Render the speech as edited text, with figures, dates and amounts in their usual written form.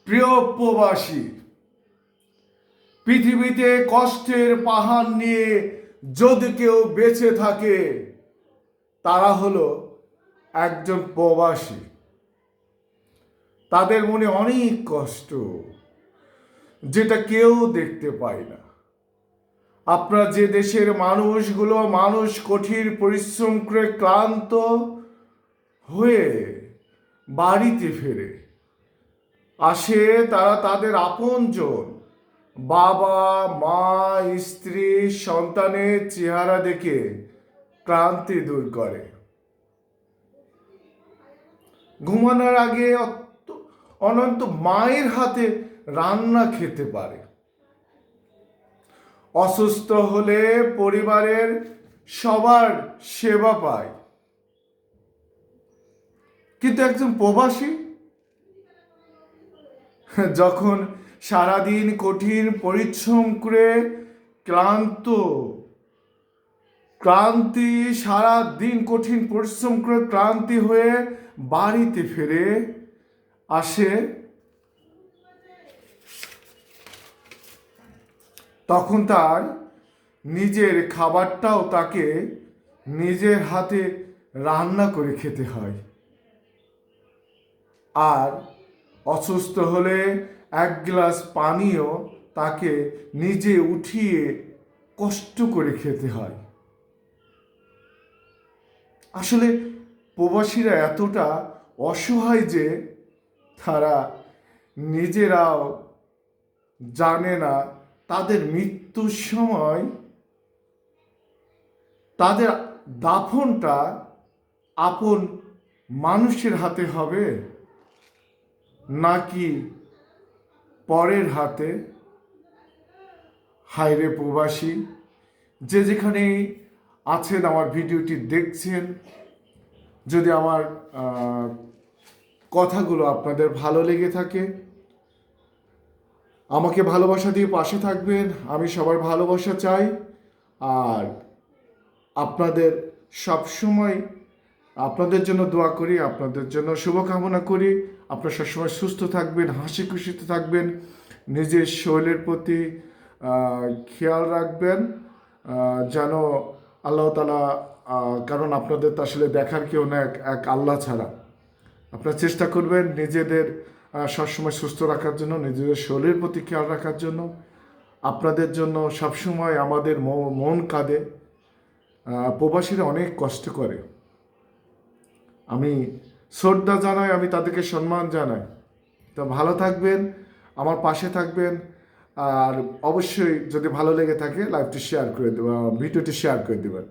প্রিয় প্রবাসী, পৃথিবীতে কষ্টের পাহাড় নিয়ে যদি কেউ বেঁচে থাকে তারা হলো একজন প্রবাসী। তাদের মনে অনেক কষ্ট, যেটা কেউ দেখতে পায় না। আপনারা যে দেশের মানুষ কঠিন পরিশ্রম করে ক্লান্ত হয়ে বাড়িতে ফেরে আসে, তারা তাদের আপনজন বাবা মা স্ত্রী সন্তানের চেহারা দেখে ক্লান্তি দূর করে। ঘুমানোর আগে অনন্ত মায়ের হাতে রান্না খেতে পারে। অসুস্থ হলে পরিবারের সবার সেবা পায়। কিন্তু একজন প্রবাসী যখন সারাদিন কঠিন পরিশ্রম করে ক্লান্তি হয়ে বাড়িতে ফিরে আসে, তখন তার নিজের খাবারটাও তাকে নিজের হাতে রান্না করে খেতে হয়। আর অসুস্থ হলে এক গ্লাস পানিও তাকে নিজে উঠিয়ে কষ্ট করে খেতে হয়। আসলে প্রবাসীরা এতটা অসহায় যে তারা নিজেরাও জানে না তাদের মৃত্যুর সময় তাদের দাফনটা আপন মানুষের হাতে হবে নাকি পরের হাতে। হায়রে প্রবাসী, যে যেখানেই আছেন আমার ভিডিওটি দেখছেন, যদি আমার কথাগুলো আপনাদের ভালো লেগে থাকে আমাকে ভালোবাসা দিয়ে পাশে থাকবেন। আমি সবার ভালোবাসা চাই, আর আপনাদের সবসময় আপনাদের জন্য দোয়া করি, আপনাদের জন্য শুভকামনা করি। আপনারা সবসময় সুস্থ থাকবেন, হাসি খুশিতে থাকবেন, নিজের শরীরের প্রতি খেয়াল রাখবেন যেন আল্লাহ তাআলা, কারণ আপনাদের তো আসলে দেখার কেউ না, এক আল্লাহ ছাড়া। আপনারা চেষ্টা করবেন নিজেদের সবসময় সুস্থ রাখার জন্য, নিজেদের শরীরের প্রতি খেয়াল রাখার জন্য। আপনাদের জন্য সবসময় আমাদের মন কাঁদে। প্রবাসীরা অনেক কষ্ট করে, আমি শ্রদ্ধা জানাই, আমি তাদেরকে সম্মান জানাই। তো ভালো থাকবেন, আমার পাশে থাকবেন, আর অবশ্যই যদি ভালো লেগে থাকে লাইভটি শেয়ার করে দেবেন, ভিডিওটি শেয়ার করে দেবেন।